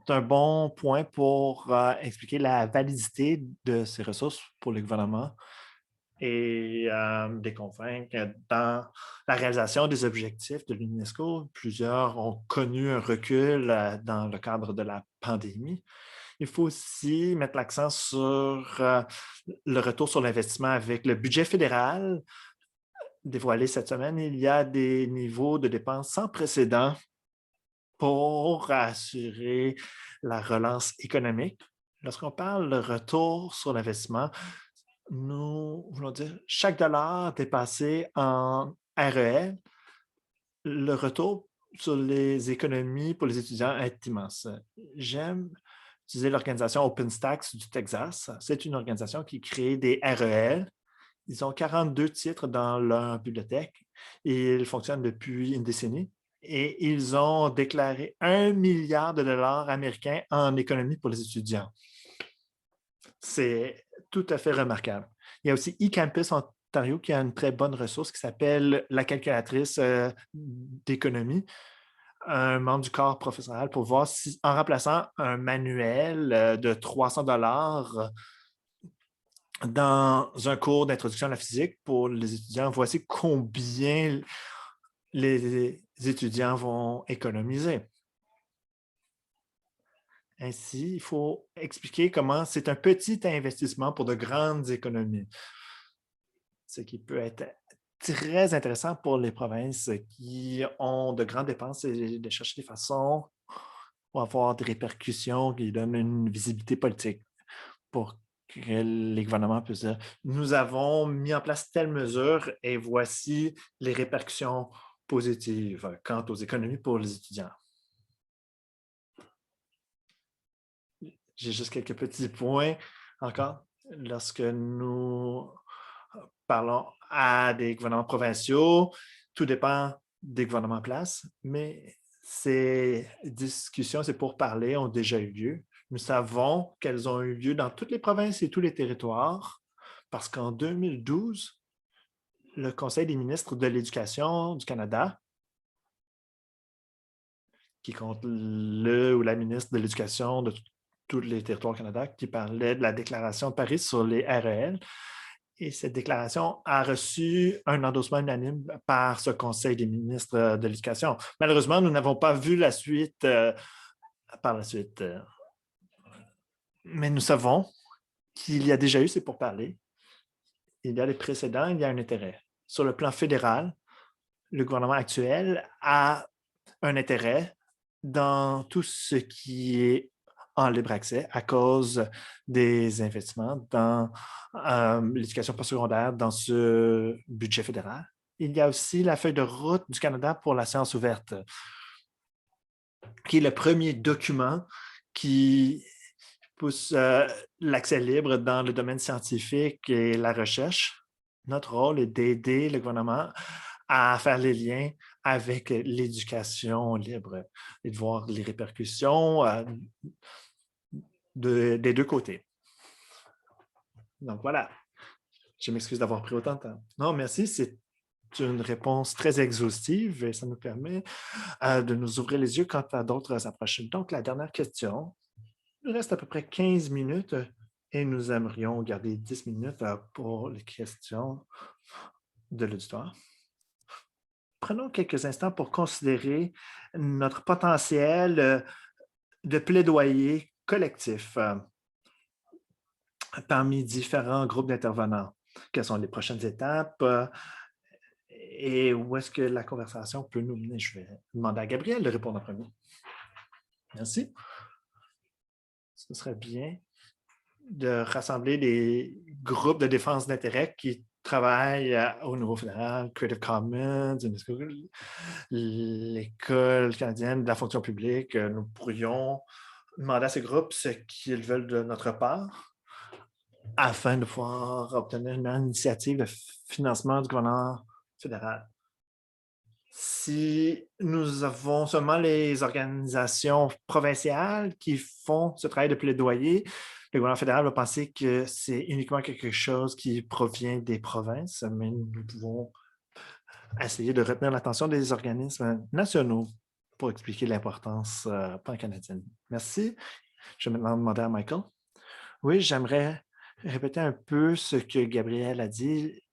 un bon point pour expliquer la validité de ces ressources pour les gouvernements et les convaincre dans la réalisation des objectifs de l'UNESCO. Plusieurs ont connu un recul dans le cadre de la pandémie. Il faut aussi mettre l'accent sur le retour sur l'investissement avec le budget fédéral dévoilé cette semaine. Il y a des niveaux de dépenses sans précédent pour assurer la relance économique. Lorsqu'on parle de retour sur l'investissement, nous voulons dire chaque dollar dépassé en REL, le retour sur les économies pour les étudiants est immense. J'aime utiliser l'organisation OpenStax du Texas. C'est une organisation qui crée des REL. Ils ont 42 titres dans leur bibliothèque et ils fonctionnent depuis une décennie. Et ils ont déclaré 1 milliard de dollars américains en économie pour les étudiants. C'est tout à fait remarquable. Il y a aussi eCampus Ontario qui a une très bonne ressource qui s'appelle la calculatrice d'économie, un membre du corps professionnel pour voir si, en remplaçant un manuel de 300 dollars dans un cours d'introduction à la physique pour les étudiants, voici combien les étudiants vont économiser. Ainsi, il faut expliquer comment c'est un petit investissement pour de grandes économies, ce qui peut être très intéressant pour les provinces qui ont de grandes dépenses et de chercher des façons pour avoir des répercussions qui donnent une visibilité politique pour que les gouvernements puissent dire « Nous avons mis en place telle mesure et voici les répercussions positives quant aux économies pour les étudiants. » J'ai juste quelques petits points encore. Lorsque nous parlons à des gouvernements provinciaux, tout dépend des gouvernements en place, mais ces discussions, c'est pour parler, ont déjà eu lieu. Nous savons qu'elles ont eu lieu dans toutes les provinces et tous les territoires parce qu'en 2012, le Conseil des ministres de l'Éducation du Canada, qui compte le ou la ministre de l'Éducation de tous les territoires au Canada, qui parlait de la déclaration de Paris sur les REL. Et cette déclaration a reçu un endossement unanime par ce Conseil des ministres de l'Éducation. Malheureusement, nous n'avons pas vu la suite par la suite. Mais nous savons qu'il y a déjà eu ces pourparlers. Il y a les précédents, il y a un intérêt. Sur le plan fédéral, le gouvernement actuel a un intérêt dans tout ce qui est en libre accès à cause des investissements dans l'éducation postsecondaire dans ce budget fédéral. Il y a aussi la feuille de route du Canada pour la science ouverte, qui est le premier document qui pousse l'accès libre dans le domaine scientifique et la recherche. Notre rôle est d'aider le gouvernement à faire les liens avec l'éducation libre et de voir les répercussions des deux côtés. Donc voilà, je m'excuse d'avoir pris autant de temps. Non, merci, c'est une réponse très exhaustive et ça nous permet de nous ouvrir les yeux quant à d'autres approches. Donc la dernière question, il reste à peu près 15 minutes et nous aimerions garder 10 minutes pour les questions de l'auditoire. Prenons quelques instants pour considérer notre potentiel de plaidoyer collectif parmi différents groupes d'intervenants. quelles sont les prochaines étapes et où est-ce que la conversation peut nous mener. Je vais demander à Gabriel de répondre en premier. Merci. Ce serait bien de rassembler des groupes de défense d'intérêt qui travaillent au niveau fédéral, Creative Commons, l'École canadienne de la fonction publique. Nous pourrions demander à ces groupes ce qu'ils veulent de notre part afin de pouvoir obtenir une initiative de financement du gouvernement fédéral. Si nous avons seulement les organisations provinciales qui font ce travail de plaidoyer, le gouvernement fédéral va penser que c'est uniquement quelque chose qui provient des provinces, mais nous pouvons essayer de retenir l'attention des organismes nationaux pour expliquer l'importance pan-canadienne. Merci. Je vais maintenant demander à Michael. Oui, j'aimerais répéter un peu ce que Gabriel a dit,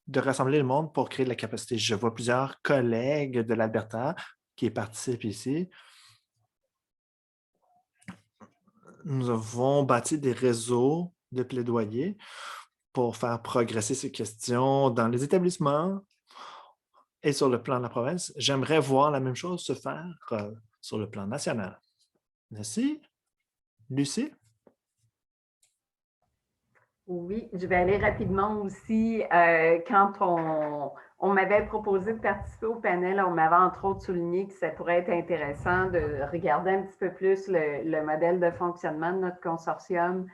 de rassembler le monde pour créer de la capacité. Je vois plusieurs collègues de l'Alberta qui participent ici. Nous avons bâti des réseaux de plaidoyer pour faire progresser ces questions dans les établissements et sur le plan de la province. J'aimerais voir la même chose se faire sur le plan national. Merci. Lucie? Oui, je vais aller rapidement aussi. Quand on m'avait proposé de participer au panel, on m'avait entre autres souligné que ça pourrait être intéressant de regarder un petit peu plus le modèle de fonctionnement de notre consortium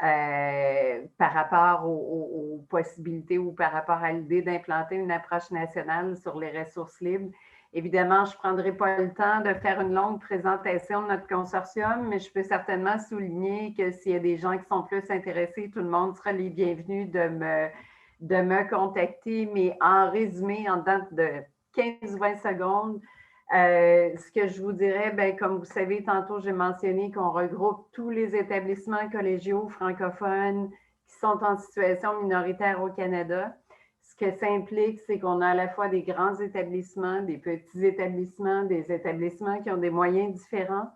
par rapport aux possibilités ou par rapport à l'idée d'implanter une approche nationale sur les ressources libres. Évidemment, je ne prendrai pas le temps de faire une longue présentation de notre consortium, mais je peux certainement souligner que s'il y a des gens qui sont plus intéressés, tout le monde sera les bienvenus de me contacter. Mais en résumé, en dedans de 15-20 secondes, ce que je vous dirais, bien, comme vous savez, tantôt, j'ai mentionné qu'on regroupe tous les établissements collégiaux francophones qui sont en situation minoritaire au Canada. Ce que ça implique, c'est qu'on a à la fois des grands établissements, des petits établissements, des établissements qui ont des moyens différents.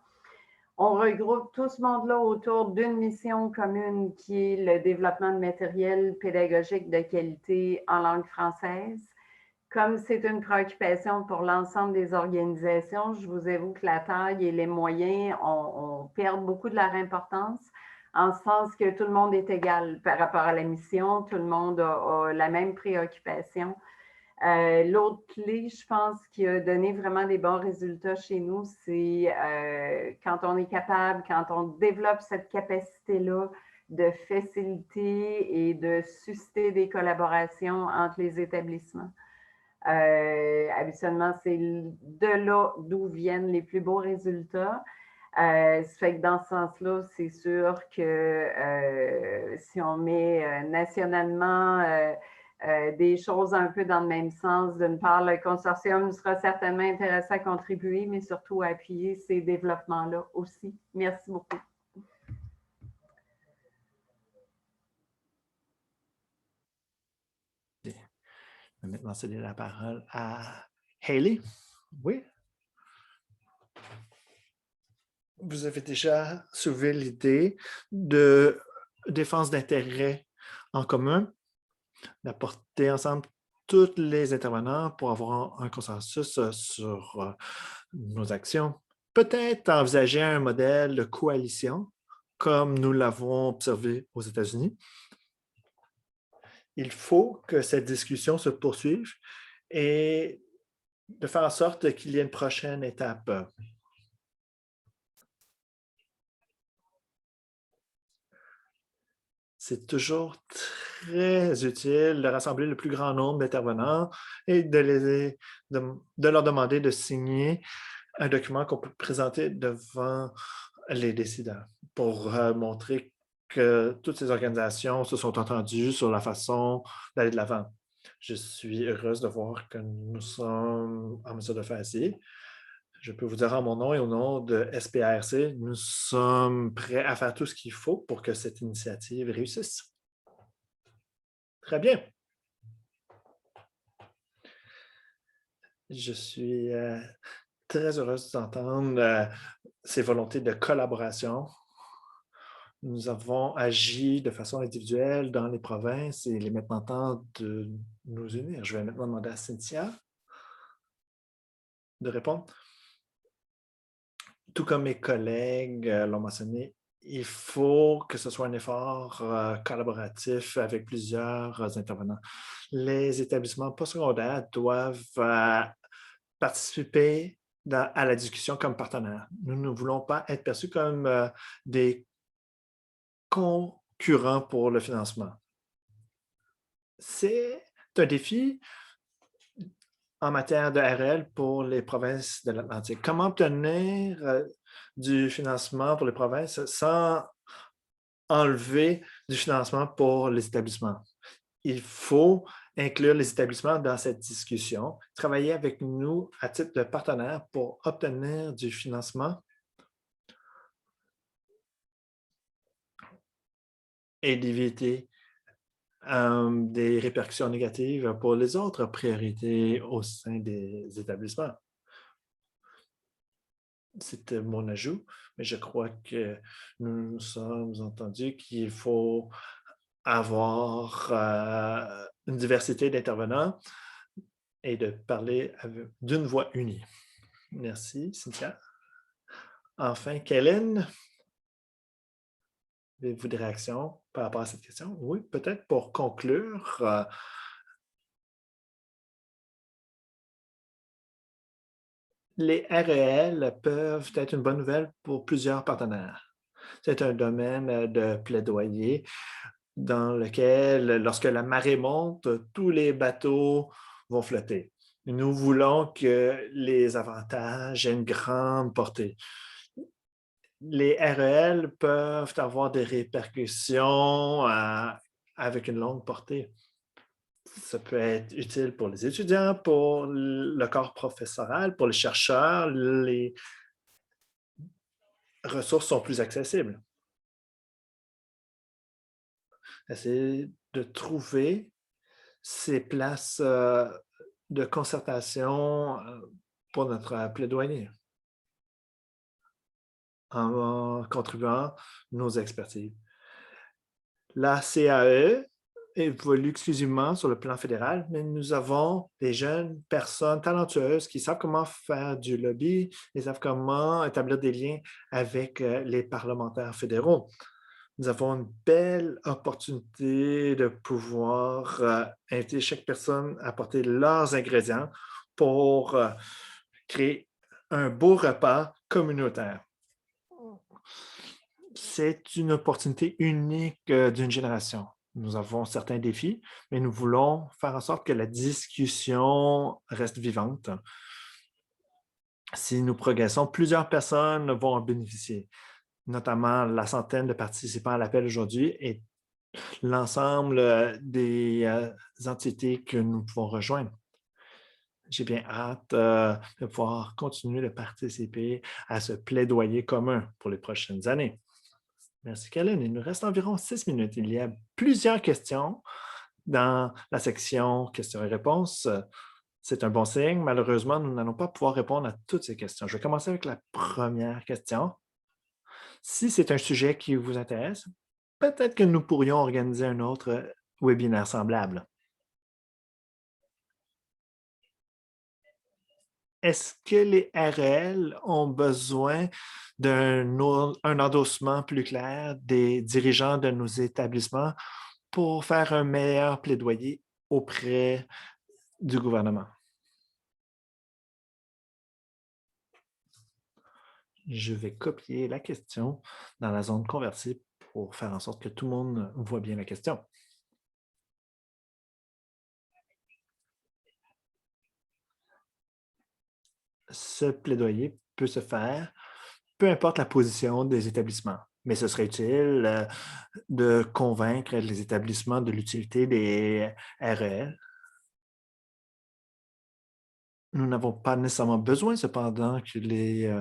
On regroupe tout ce monde-là autour d'une mission commune qui est le développement de matériel pédagogique de qualité en langue française. Comme c'est une préoccupation pour l'ensemble des organisations, je vous avoue que la taille et les moyens on perd beaucoup de leur importance, en ce sens que tout le monde est égal par rapport à la mission, tout le monde a la même préoccupation. L'autre clé, je pense, qui a donné vraiment des bons résultats chez nous, c'est quand on est capable, quand on développe cette capacité-là de faciliter et de susciter des collaborations entre les établissements. Habituellement, c'est de là d'où viennent les plus beaux résultats. Ça fait que dans ce sens-là, c'est sûr que si on met nationalement des choses un peu dans le même sens, d'une part, le consortium sera certainement intéressé à contribuer, mais surtout à appuyer ces développements-là aussi. Merci beaucoup. Je vais maintenant céder la parole à Hayley. Oui. Vous avez déjà soulevé l'idée de défense d'intérêt en commun, d'apporter ensemble tous les intervenants pour avoir un consensus sur nos actions. Peut-être envisager un modèle de coalition, comme nous l'avons observé aux États-Unis. Il faut que cette discussion se poursuive et de faire en sorte qu'il y ait une prochaine étape. C'est toujours très utile de rassembler le plus grand nombre d'intervenants et de leur demander de signer un document qu'on peut présenter devant les décideurs pour montrer que toutes ces organisations se sont entendues sur la façon d'aller de l'avant. Je suis heureuse de voir que nous sommes en mesure de faire ainsi. Je peux vous dire en mon nom et au nom de SPARC, nous sommes prêts à faire tout ce qu'il faut pour que cette initiative réussisse. Très bien. Je suis très heureuse d'entendre ces volontés de collaboration Nous avons agi de façon individuelle dans les provinces et il est maintenant temps de nous unir. Je vais maintenant demander à Cynthia de répondre. Tout comme mes collègues l'ont mentionné, il faut que ce soit un effort collaboratif avec plusieurs intervenants. Les établissements postsecondaires doivent participer à la discussion comme partenaires. Nous ne voulons pas être perçus comme des concurrents pour le financement. C'est un défi en matière de RL pour les provinces de l'Atlantique. Comment obtenir du financement pour les provinces sans enlever du financement pour les établissements? Il faut inclure les établissements dans cette discussion, travailler avec nous à titre de partenaire pour obtenir du financement et d'éviter des répercussions négatives pour les autres priorités au sein des établissements. C'est mon ajout, mais je crois que nous nous sommes entendus qu'il faut avoir une diversité d'intervenants et de parler d'une voix unie. Merci, Cynthia. Enfin, Kellen, avez-vous des réactions par rapport à cette question? Oui, peut-être pour conclure, les REL peuvent être une bonne nouvelle pour plusieurs partenaires. C'est un domaine de plaidoyer dans lequel, lorsque la marée monte, tous les bateaux vont flotter. Nous voulons que les avantages aient une grande portée. Les REL peuvent avoir des répercussions avec une longue portée. Ça peut être utile pour les étudiants, pour le corps professoral, pour les chercheurs. Les ressources sont plus accessibles. Essayer de trouver ces places de concertation pour notre plaidoyer en contribuant nos expertises. La CAE évolue exclusivement sur le plan fédéral, mais nous avons des jeunes personnes talentueuses qui savent comment faire du lobby, ils savent comment établir des liens avec les parlementaires fédéraux. Nous avons une belle opportunité de pouvoir inviter chaque personne à apporter leurs ingrédients pour créer un beau repas communautaire. C'est une opportunité unique d'une génération. Nous avons certains défis, mais nous voulons faire en sorte que la discussion reste vivante. Si nous progressons, plusieurs personnes vont en bénéficier, notamment la centaine de participants à l'appel aujourd'hui et l'ensemble des entités que nous pouvons rejoindre. J'ai bien hâte de pouvoir continuer de participer à ce plaidoyer commun pour les prochaines années. Merci, Kellen. Il nous reste environ 6 minutes. Il y a plusieurs questions dans la section questions et réponses. C'est un bon signe. Malheureusement, nous n'allons pas pouvoir répondre à toutes ces questions. Je vais commencer avec la première question. Si c'est un sujet qui vous intéresse, peut-être que nous pourrions organiser un autre webinaire semblable. Est-ce que les RL ont besoin d'un endossement plus clair des dirigeants de nos établissements pour faire un meilleur plaidoyer auprès du gouvernement? Je vais copier la question dans la zone convertie pour faire en sorte que tout le monde voit bien la question. Ce plaidoyer peut se faire, peu importe la position des établissements, mais ce serait utile de convaincre les établissements de l'utilité des REL. Nous n'avons pas nécessairement besoin, cependant, que les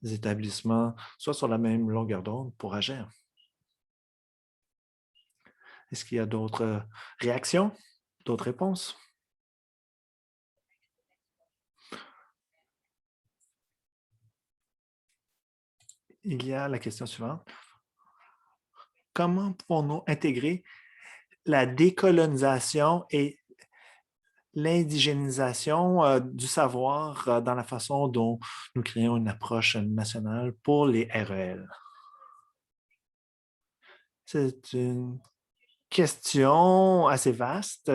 établissements soient sur la même longueur d'onde pour agir. Est-ce qu'il y a d'autres réactions, d'autres réponses? Il y a la question suivante. comment pouvons-nous intégrer la décolonisation et l'indigénisation du savoir dans la façon dont nous créons une approche nationale pour les REL? C'est une question assez vaste.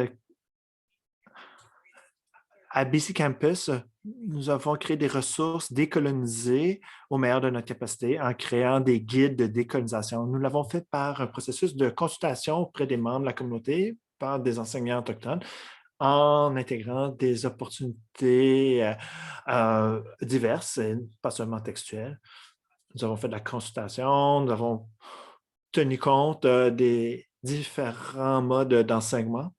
À BC Campus, nous avons créé des ressources décolonisées au meilleur de notre capacité en créant des guides de décolonisation. Nous l'avons fait par un processus de consultation auprès des membres de la communauté, par des enseignants autochtones, en intégrant des opportunités diverses, et pas seulement textuelles. Nous avons fait de la consultation, nous avons tenu compte des différents modes d'enseignement.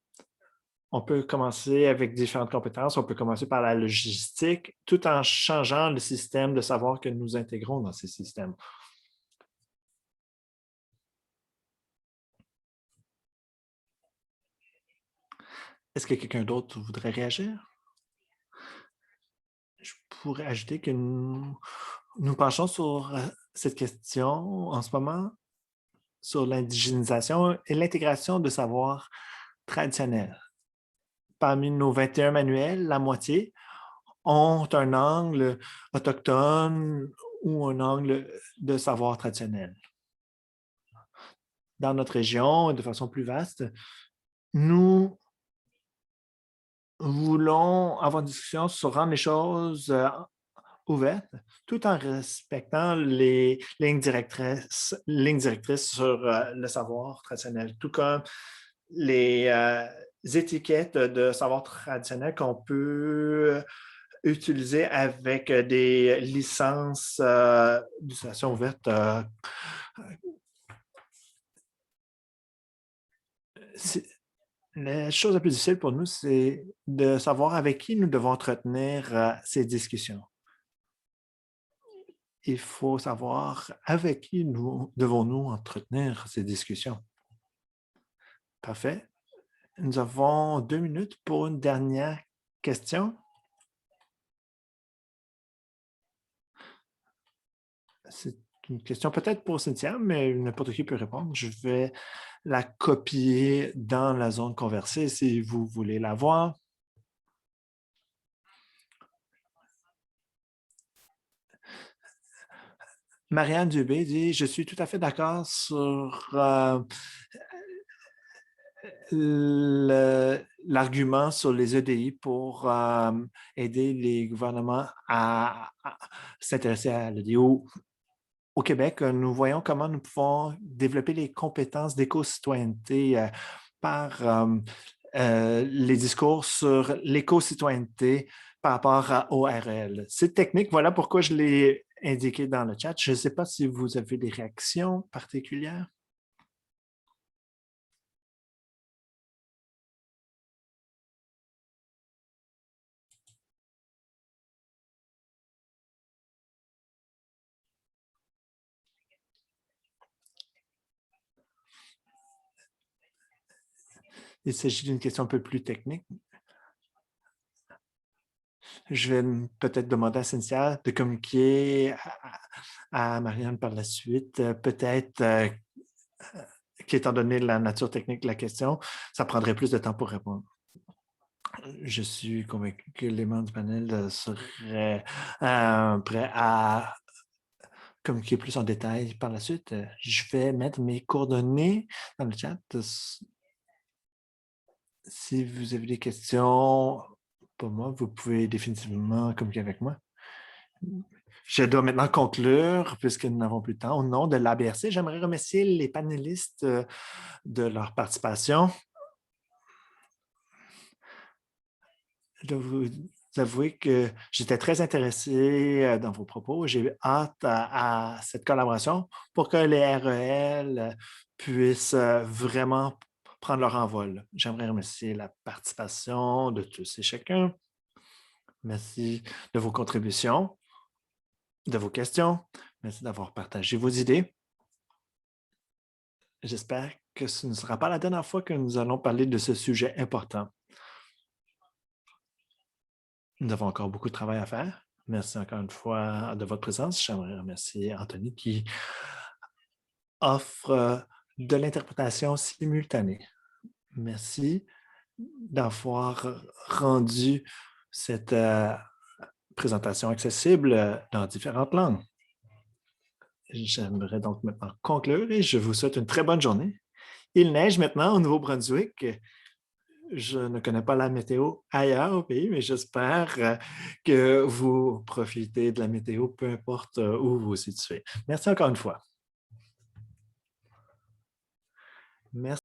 On peut commencer avec différentes compétences. On peut commencer par la logistique, tout en changeant le système de savoir que nous intégrons dans ces systèmes. Est-ce que quelqu'un d'autre voudrait réagir? Je pourrais ajouter que nous penchons sur cette question en ce moment, sur l'indigénisation et l'intégration de savoirs traditionnels. Parmi nos 21 manuels, la moitié ont un angle autochtone ou un angle de savoir traditionnel. Dans notre région, de façon plus vaste, nous voulons avoir une discussion sur rendre les choses ouvertes, tout en respectant les lignes directrices sur le savoir traditionnel, tout comme les étiquettes de savoir traditionnel qu'on peut utiliser avec des licences d'utilisation ouverte. La chose la plus difficile pour nous, c'est de savoir avec qui nous devons entretenir ces discussions. Il faut savoir avec qui nous devons-nous entretenir ces discussions. Parfait. Nous avons 2 minutes pour une dernière question. C'est une question peut-être pour Cynthia, mais n'importe qui peut répondre. Je vais la copier dans la zone conversée si vous voulez la voir. Marianne Dubé dit « Je suis tout à fait d'accord sur l'argument sur les EDI pour aider les gouvernements à s'intéresser à l'EDI. Au Québec, nous voyons comment nous pouvons développer les compétences d'éco-citoyenneté par les discours sur l'éco-citoyenneté par rapport au RL. C'est technique, voilà pourquoi je l'ai indiqué dans le chat. Je ne sais pas si vous avez des réactions particulières. Il s'agit d'une question un peu plus technique. Je vais peut-être demander à Cynthia de communiquer à Marianne par la suite. Peut-être qu'étant donné la nature technique de la question, ça prendrait plus de temps pour répondre. Je suis convaincu que les membres du panel seraient prêts à communiquer plus en détail par la suite. Je vais mettre mes coordonnées dans le chat. Si vous avez des questions pour moi, vous pouvez définitivement communiquer avec moi. Je dois maintenant conclure puisque nous n'avons plus de temps. Au nom de l'ABRC, j'aimerais remercier les panélistes de leur participation. Je dois vous avouer que j'étais très intéressé dans vos propos. J'ai hâte à cette collaboration pour que les REL puissent vraiment prendre leur envol. J'aimerais remercier la participation de tous et chacun. Merci de vos contributions, de vos questions. Merci d'avoir partagé vos idées. J'espère que ce ne sera pas la dernière fois que nous allons parler de ce sujet important. Nous avons encore beaucoup de travail à faire. Merci encore une fois de votre présence. J'aimerais remercier Anthony qui offre de l'interprétation simultanée. Merci d'avoir rendu cette présentation accessible dans différentes langues. J'aimerais donc maintenant conclure et je vous souhaite une très bonne journée. Il neige maintenant au Nouveau-Brunswick. Je ne connais pas la météo ailleurs au pays, mais j'espère que vous profitez de la météo, peu importe où vous vous situez. Merci encore une fois. Merci.